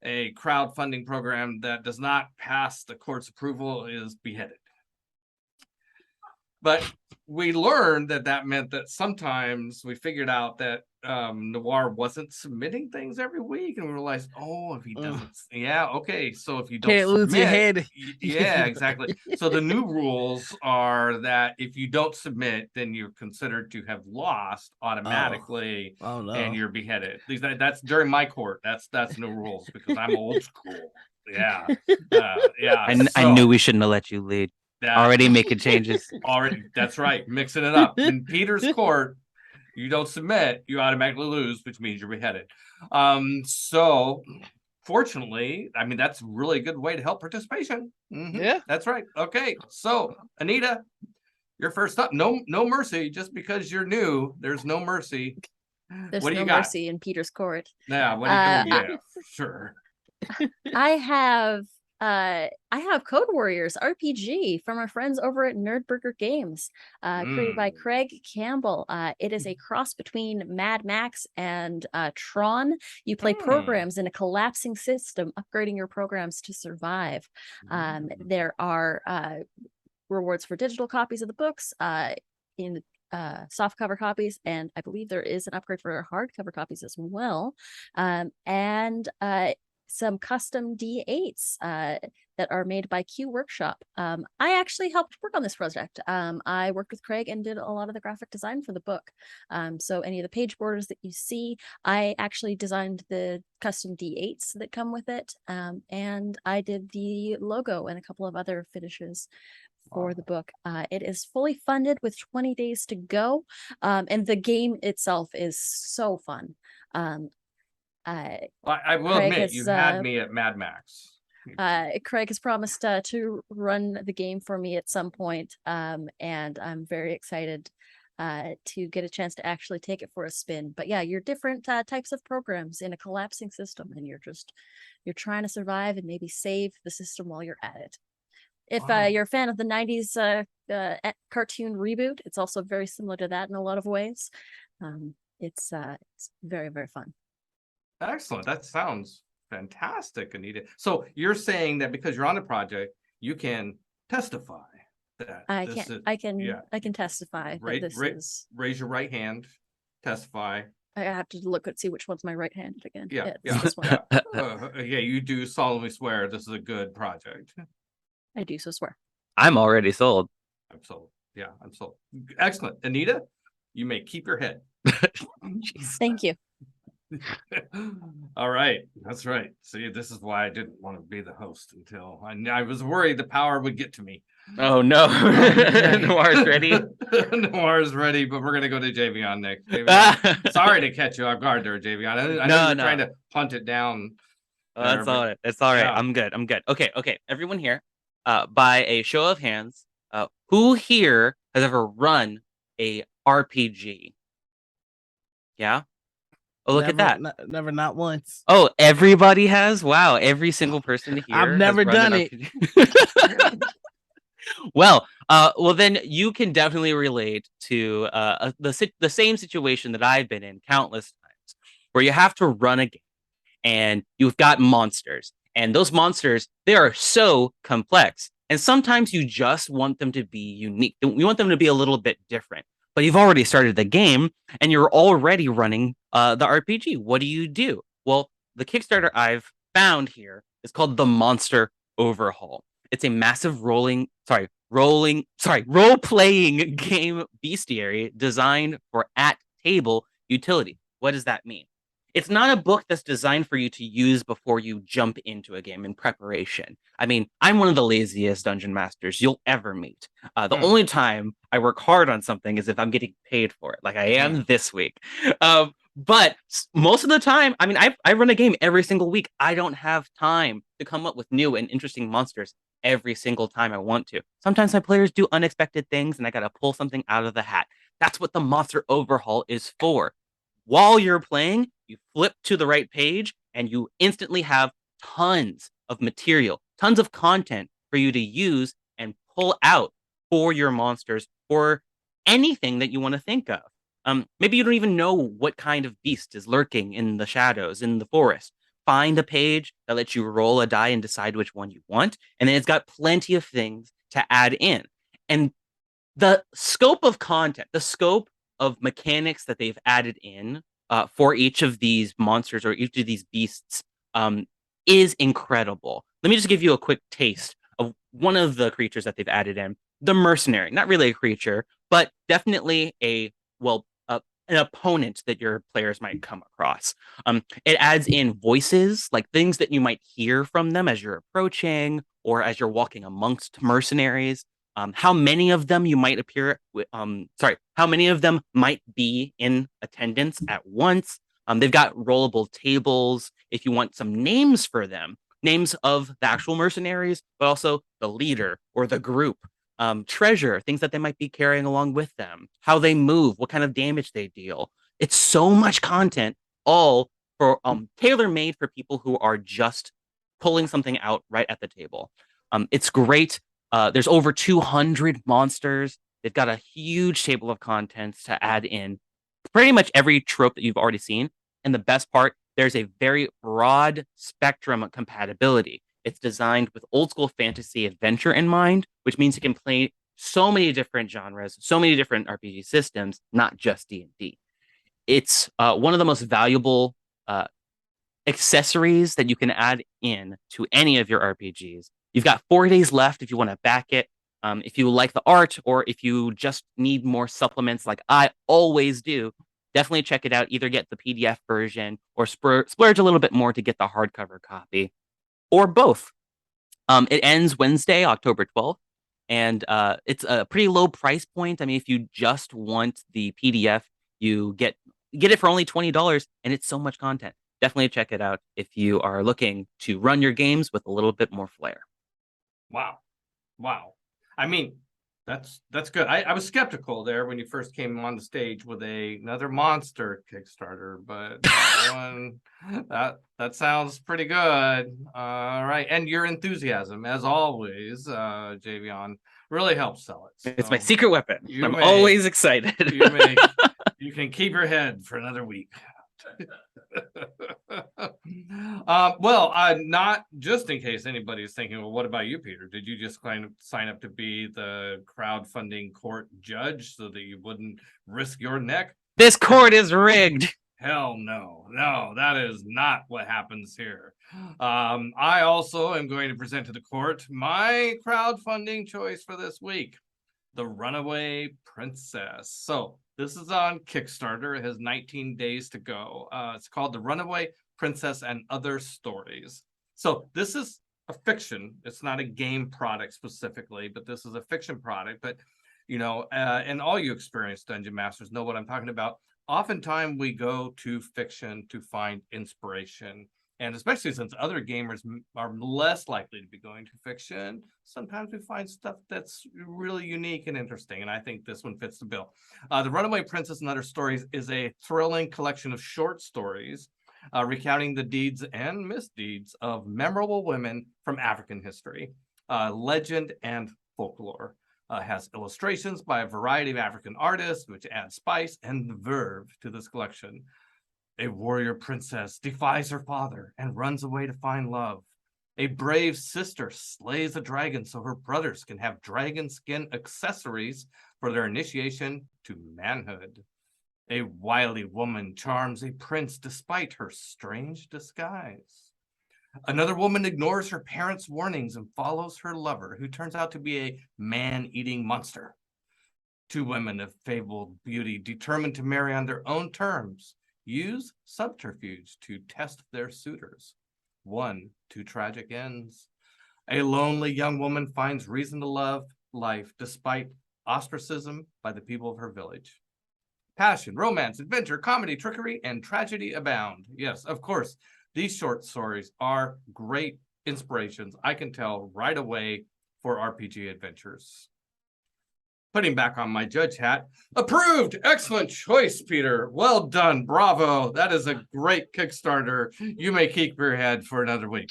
A: a crowdfunding program that does not pass the court's approval is beheaded. But we learned that meant that sometimes we figured out that Noir wasn't submitting things every week, and we realized, oh, if he doesn't, okay, so if you don't
C: Can't lose your head.
A: yeah, exactly. So the new rules are that if you don't submit, then you're considered to have lost automatically,
C: Oh no.
A: and you're beheaded. At least that's during my court. That's new rules because I'm old school. Yeah, yeah.
B: I knew we shouldn't have let you lead. Already making changes.
A: Already, that's right. Mixing it up. In Peter's court, you don't submit, you automatically lose, which means you're beheaded. So fortunately, I mean, that's really a good way to help participation.
C: Yeah,
A: that's right. Okay, so Anita, you're first up. No mercy. Just because you're new, there's no mercy.
D: There's
A: what do
D: no
A: you got?
D: mercy in Peter's court.
A: Yeah, what do you do? Yeah, sure.
D: I have Code Warriors RPG from our friends over at Nerdburger Games, created by Craig Campbell. It is a cross between Mad Max and Tron. You play programs in a collapsing system, upgrading your programs to survive. There are rewards for digital copies of the books, in softcover copies, and I believe there is an upgrade for hardcover copies as well. And some custom D8s that are made by Q Workshop. I actually helped work on this project. I worked with Craig and did a lot of the graphic design for the book. So any of the page borders that you see, I actually designed the custom D8s that come with it. And I did the logo and a couple of other finishes for the book. It is fully funded with 20 days to go. And the game itself is so fun.
A: I will
D: Craig
A: admit, you had me at Mad Max.
D: Craig has promised to run the game for me at some point, and I'm very excited to get a chance to actually take it for a spin. But yeah, you're different types of programs in a collapsing system, and you're trying to survive and maybe save the system while you're at it. If
A: Wow.
D: you're a fan of the 90s cartoon reboot, it's also very similar to that in a lot of ways. It's very, very fun.
A: Excellent. That sounds fantastic, Anita. So you're saying that because you're on the project, you can testify that
D: I
A: this
D: can
A: is,
D: I can
A: yeah.
D: I can testify
A: Right,
D: that this
A: right.
D: is.
A: Raise your right hand, testify.
D: I have to look and see which one's my right hand again.
A: Yeah,
D: it's
A: yeah,
D: this one.
A: yeah. Yeah, you do solemnly swear this is a good project.
D: I do so swear.
B: I'm already sold.
A: I'm sold. Yeah, I'm sold. Excellent. Anita, you may keep your head.
B: Jeez.
D: Thank you.
A: All right, that's right. See, this is why I didn't want to be the host until I was worried the power would get to me.
B: Oh no. Noir's ready.
A: Noir's ready, but we're gonna go to Javion next. Javion, sorry to catch you off guard there, Javion. I know you're trying to punt it down.
B: Oh, that's all right. That's all right. Yeah. I'm good. Okay. Everyone here, by a show of hands, who here has ever run a RPG? Yeah. Oh, look at that.
C: Never, not once.
B: Oh, everybody has? Wow. Every single person here.
C: I've never done it.
B: Well, then you can definitely relate to the same situation that I've been in countless times, where you have to run a game and you've got monsters, and those monsters, they are so complex, and sometimes you just want them to be unique. You want them to be a little bit different, but you've already started the game and you're already running the RPG. What do? Well, the Kickstarter I've found here is called the Monster Overhaul. It's a massive role-playing game bestiary designed for at-table utility. What does that mean? It's not a book that's designed for you to use before you jump into a game in preparation. I mean, I'm one of the laziest dungeon masters you'll ever meet. The only time I work hard on something is if I'm getting paid for it, like I am this week. But most of the time, I mean, I run a game every single week. I don't have time to come up with new and interesting monsters every single time I want to. Sometimes my players do unexpected things and I got to pull something out of the hat. That's what the Monster Overhaul is for. While you're playing, you flip to the right page and you instantly have tons of material, tons of content for you to use and pull out for your monsters or anything that you want to think of. Maybe you don't even know what kind of beast is lurking in the shadows in the forest. Find a page that lets you roll a die and decide which one you want. And then it's got plenty of things to add in. And the scope of content, the scope of mechanics that they've added in for each of these monsters or each of these beasts is incredible. Let me just give you a quick taste of one of the creatures that they've added in. The mercenary, not really a creature, but definitely an opponent that your players might come across. It adds in voices, like things that you might hear from them as you're approaching or as you're walking amongst mercenaries. How many of them you might how many of them might be in attendance at once. They've got rollable tables if you want some names for them, names of the actual mercenaries, but also the leader or the group. Treasure, things that they might be carrying along with them, how they move, what kind of damage they deal. It's so much content, all for tailor-made for people who are just pulling something out right at the table. It's great. There's over 200 monsters. They've got a huge table of contents to add in pretty much every trope that you've already seen. And the best part, there's a very broad spectrum of compatibility. It's designed with old school fantasy adventure in mind, which means you can play so many different genres, so many different RPG systems, not just D&D. It's one of the most valuable accessories that you can add in to any of your RPGs. You've got 4 days left if you want to back it. If you like the art or if you just need more supplements like I always do, definitely check it out. Either get the PDF version or splurge a little bit more to get the hardcover copy, or both. It ends Wednesday, October 12th, and it's a pretty low price point. I mean, if you just want the PDF, you get it for only $20, and it's so much content. definitely check it out if you are looking to run your games with a little bit more flair.
A: Wow. Wow. I mean, that's good. I was skeptical there when you first came on the stage with another monster Kickstarter, but that one that sounds pretty good. All right. And your enthusiasm, as always, Javion, really helps sell it.
B: It's my
A: So
B: secret weapon.
A: you
B: I'm
A: may-
B: always excited.
A: you can keep your head for another week. Not just in case anybody is thinking, well, what about you, Peter? Did you just kind of sign up to be the crowdfunding court judge so that you wouldn't risk your neck?
B: This court is rigged.
A: Hell no, that is not what happens here. I also am going to present to the court my crowdfunding choice for this week, The Runaway Princess. So this is on Kickstarter. It has 19 days to go. It's called The Runaway Princess and Other Stories. So this is a fiction. It's not a game product specifically, but this is a fiction product. But, and all you experienced Dungeon Masters know what I'm talking about. Oftentimes we go to fiction to find inspiration. And especially since other gamers are less likely to be going to fiction, sometimes we find stuff that's really unique and interesting. And I think this one fits the bill. The Runaway Princess and Other Stories is a thrilling collection of short stories recounting the deeds and misdeeds of memorable women from African history, legend, and folklore. Has illustrations by a variety of African artists, which add spice and verve to this collection. A warrior princess defies her father and runs away to find love. A brave sister slays a dragon so her brothers can have dragon skin accessories for their initiation to manhood. A wily woman charms a prince despite her strange disguise. Another woman ignores her parents' warnings and follows her lover, who turns out to be a man-eating monster. Two women of fabled beauty, determined to marry on their own terms, use subterfuge to test their suitors. Two tragic ends. A lonely young woman finds reason to love life despite ostracism by the people of her village. Passion, romance, adventure, comedy, trickery, and tragedy abound. Yes, of course, these short stories are great inspirations, I can tell right away, for RPG adventures. Putting back on my judge hat, approved! Excellent choice, Peter. Well done. Bravo. That is a great Kickstarter. You may keep your head for another week.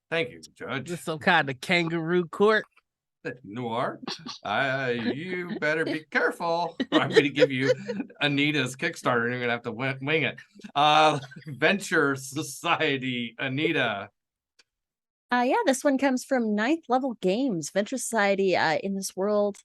A: Thank you, Judge.
C: This some kind of kangaroo court.
A: Noir, you better be careful. I'm going to give you Anita's Kickstarter and you're going to have to wing it. Venture Society, Anita.
D: This one comes from Ninth Level Games. Venture Society, in this world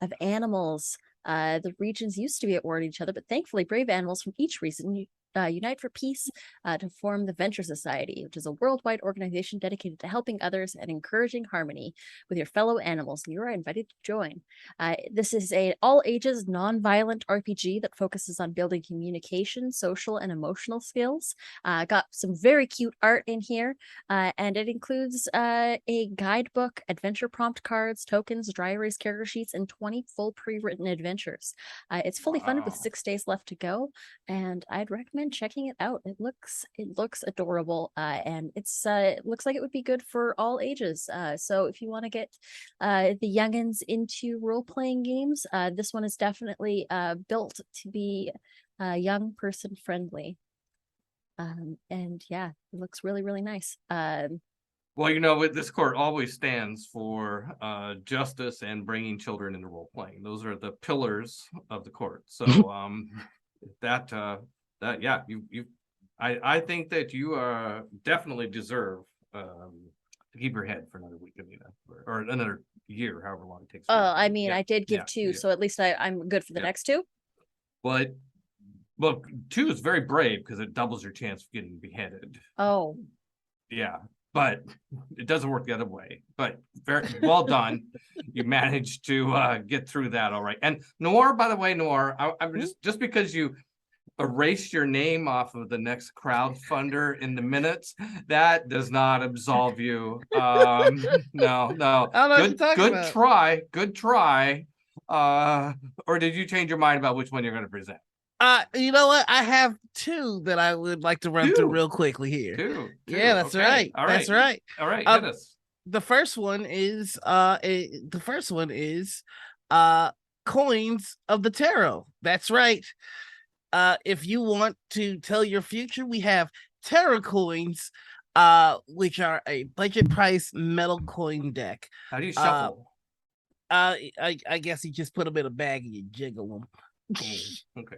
D: of animals. The regions used to be at war with each other, but thankfully brave animals from each region unite for peace to form the Venture Society, which is a worldwide organization dedicated to helping others and encouraging harmony with your fellow animals. You are invited to join. This is a all-ages, non-violent RPG that focuses on building communication, social, and emotional skills. Got some very cute art in here, and it includes a guidebook, adventure prompt cards, tokens, dry erase character sheets, and 20 full pre-written adventures. It's fully funded with 6 days left to go, and I'd recommend checking it out. It looks adorable, and it looks like it would be good for all ages. So if you want to get the youngins into role-playing games, this one is definitely built to be young person friendly. And yeah, it looks really, really nice.
A: Well, this court always stands for justice and bringing children into role playing. Those are the pillars of the court. So I think that you definitely deserve to keep your head for another week, Anita, or another year, however long it takes.
D: I mean, I did give 2, so at least I'm good for the next 2.
A: Well, 2 is very brave because it doubles your chance of getting beheaded.
D: Oh.
A: Yeah, but it doesn't work the other way. But very well done. You managed to get through that all right. And Noir, by the way, I'm just because you erase your name off of the next crowdfunder in the minutes, that does not absolve you. No.
C: I don't know what you're talking about.
A: Good try. Or did you change your mind about which one you're going to present?
C: You know what? I have two that I would like to run through
A: Two.
C: real quickly here.
A: Two.
C: Yeah, that's
A: Okay.
C: right.
A: All
C: That's
A: right.
C: right.
A: All right. Hit us.
C: The first one is uh coins of the tarot. That's right. If you want to tell your future, we have tarot coins, which are a budget price metal coin deck.
A: How do you shuffle?
C: I guess you just put them in a bag and you jiggle them.
A: Okay.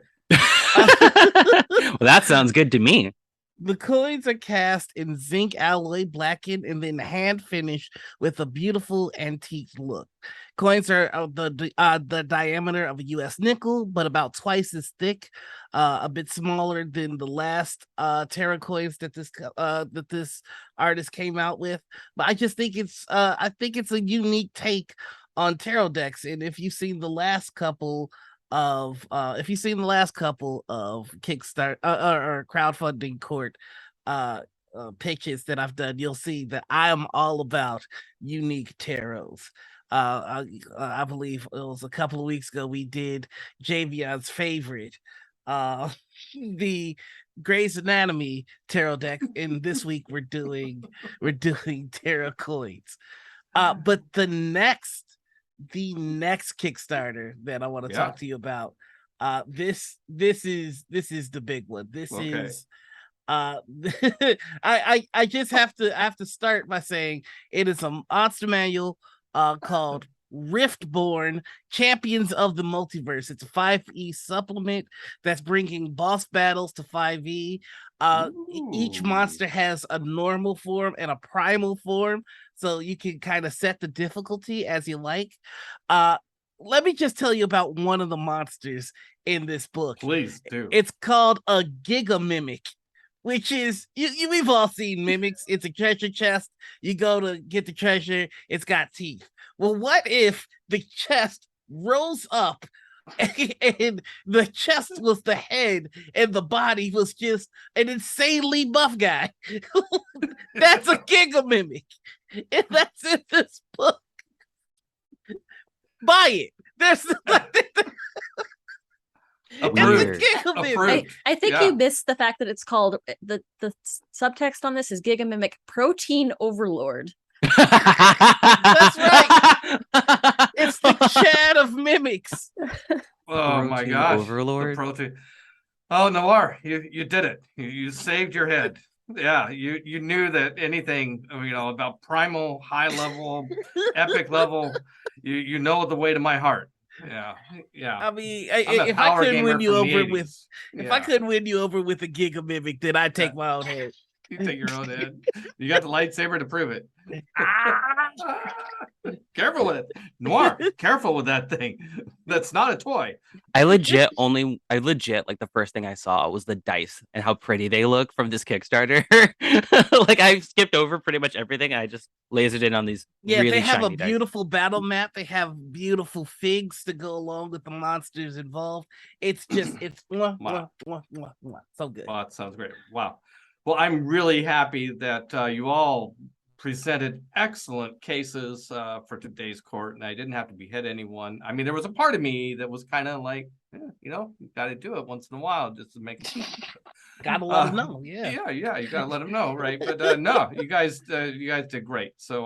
B: Well, that sounds good to me.
C: The coins are cast in zinc alloy, blackened, and then hand finished with a beautiful antique look. Coins are the diameter of a U.S. nickel, but about twice as thick, a bit smaller than the last tarot coins that this artist came out with. But I just think it's a unique take on tarot decks, and if you've seen the last couple of Kickstarter or crowdfunding court pitches that I've done, you'll see that I am all about unique tarots. I believe it was a couple of weeks ago we did Javion's favorite, the Grey's Anatomy tarot deck, and this week we're doing tarot coins. But the next Kickstarter that I want to talk to you about, this is the big one. This is I just have to start by saying it is a monster manual called Riftborn Champions of the Multiverse. It's a 5e supplement that's bringing boss battles to 5e. Each monster has a normal form and a primal form, so you can kind of set the difficulty as you like. Let me just tell you about one of the monsters in this book.
A: Please do.
C: It's called a Giga Mimic, which is we've all seen mimics. It's a treasure chest. You go to get the treasure, it's got teeth. Well, what if the chest rolls up and the chest was the head and the body was just an insanely buff guy? That's a Giga Mimic, and that's in this book. Buy it. There's
A: Approved.
D: I think you missed the fact that it's called the subtext on this is Giga Mimic Protein Overlord.
C: That's right. It's the Chad of mimics.
A: Oh my
B: Protein
A: gosh.
B: Overlord.
A: The protein. Oh, Noir, you did it. You saved your head. Yeah, you knew that anything, about primal, high level, epic level, you know the way to my heart. Yeah.
C: I mean, if I couldn't win you over with a Giga Mimic, then I'd take my own head.
A: You take your own head. You got the lightsaber to prove it. Careful with it. Noir, careful with that thing. That's not a toy.
B: I legit like the first thing I saw was the dice and how pretty they look from this Kickstarter. Like I skipped over pretty much everything. I just lasered in on these.
C: Yeah,
B: really
C: they have a
B: shiny dice.
C: beautiful battle map. They have beautiful figs to go along with the monsters involved. It's just so good.
A: Wow, that sounds great. Wow. Well, I'm really happy that you all presented excellent cases for today's court, and I didn't have to behead anyone. I mean, there was a part of me that was kind of like, you got to do it once in a while just to make it.
C: Gotta let them know, yeah,
A: you gotta let them know, right? But no, you guys did great. So,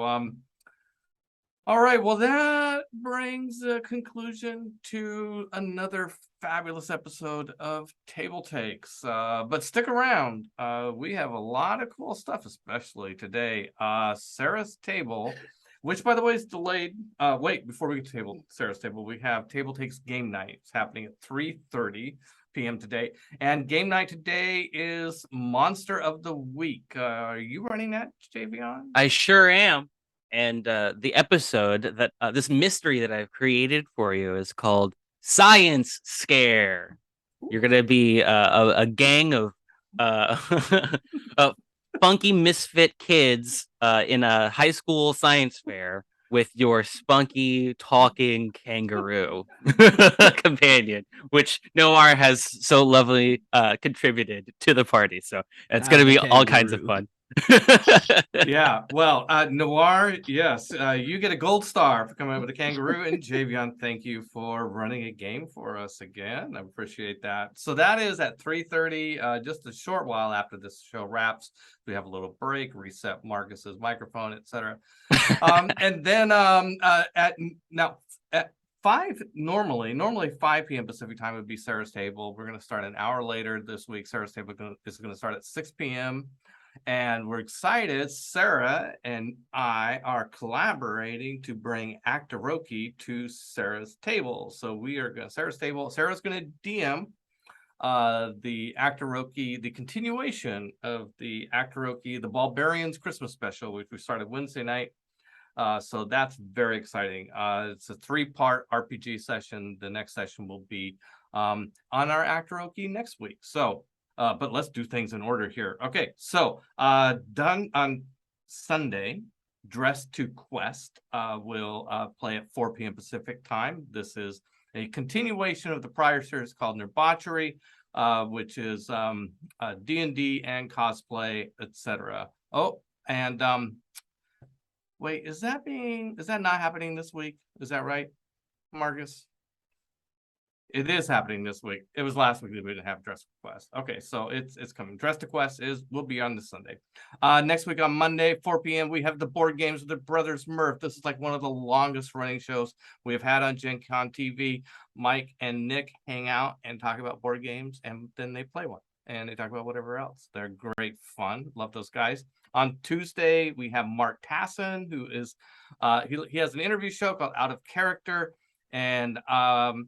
A: all right, well, that brings a conclusion to another fabulous episode of Table Takes. But stick around. We have a lot of cool stuff, especially today. Sarah's table, which, by the way, is delayed. Wait, before we get to Sarah's table, we have Table Takes game night. It's happening at 3:30 p.m. today. And game night today is Monster of the Week. Are you running that, Javion?
B: I sure am. And the episode that this mystery that I've created for you is called Science Scare. You're gonna be a gang of funky misfit kids in a high school science fair with your spunky talking kangaroo companion, which Noir has so lovely contributed to the party. So it's gonna be all kinds of fun.
A: Yeah, well, Noir, yes, you get a gold star for coming up with a kangaroo, and Javion, thank you for running a game for us again. I appreciate that. So that is at 3:30, just a short while after this show wraps. We have a little break, reset Marcus's microphone, etc. And then at 5 normally 5 p.m. Pacific time would be Sarah's Table. We're going to start an hour later this week. Sarah's Table is going to start at 6 p.m. And we're excited. Sarah and I are collaborating to bring Actoroki to Sarah's Table. So we are going to Sarah's Table. Sarah's going to DM the Actoroki, the continuation of the Actoroki, the Barbarians Christmas special, which we started Wednesday night. So that's very exciting. It's a 3-part RPG session. The next session will be on our Actoroki next week. So but let's do things in order here. Okay, so done on Sunday, Dress to Quest will play at 4 p.m. Pacific time. This is a continuation of the prior series called Nerbotchery, which is D&D and cosplay, etc. Oh, and wait, is that not happening this week? Is that right, Marcus? It is happening this week. It was last week that we didn't have Dress to Quest. Okay, so it's coming. Dress to Quest will be on this Sunday. Next week on Monday, 4 p.m., we have the board games with the Brothers Murph. This is like one of the longest running shows we have had on Gen Con TV. Mike and Nick hang out and talk about board games, and then they play one. And they talk about whatever else. They're great fun. Love those guys. On Tuesday, we have Mark Tassin, who is he has an interview show called Out of Character. And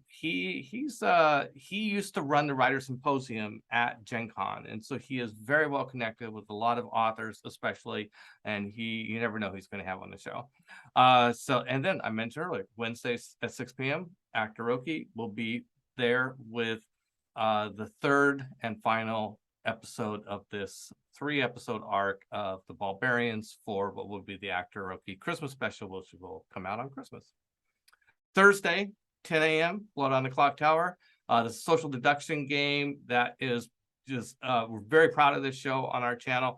A: he used to run the Writer Symposium at Gen Con, and so he is very well connected with a lot of authors, especially, and you never know who he's going to have on the show. So, and then I mentioned earlier, Wednesdays at 6 p.m., Actoroki will be there with the third and final episode of this 3-episode arc of the Barbarians for what will be the Actoroki Christmas special, which will come out on Christmas. Thursday, 10 a.m., Blood on the Clock Tower. The social deduction game that is just, we're very proud of this show on our channel.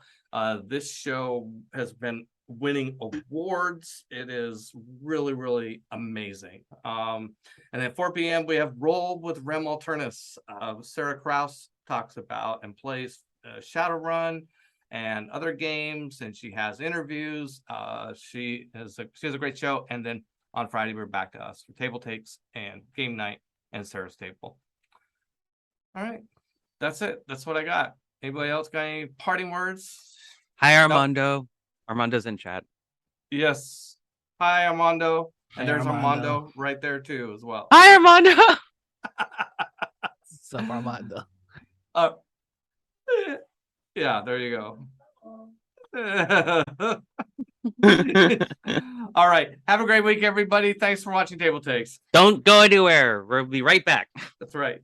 A: This show has been winning awards. It is really, really amazing. And then 4 p.m., we have Roll with Rem Alternus. Sarah Krause talks about and plays Shadowrun and other games, and she has interviews. She has a great show. And then on Friday, we're back to us for TableTakes and Game Night and Sarah's Table. All right. That's it. That's what I got. Anybody else got any parting words?
B: Hi, Armando. Nope. Armando's in chat.
A: Yes. Hi, Armando. And
C: Hi,
A: there's Armando right there, too, as well.
B: Hi, Armando.
C: What's up, Armando?
A: Yeah, there you go. All right. Have a great week, everybody. Thanks for watching TableTakes.
B: Don't go anywhere. We'll be right back.
A: That's right.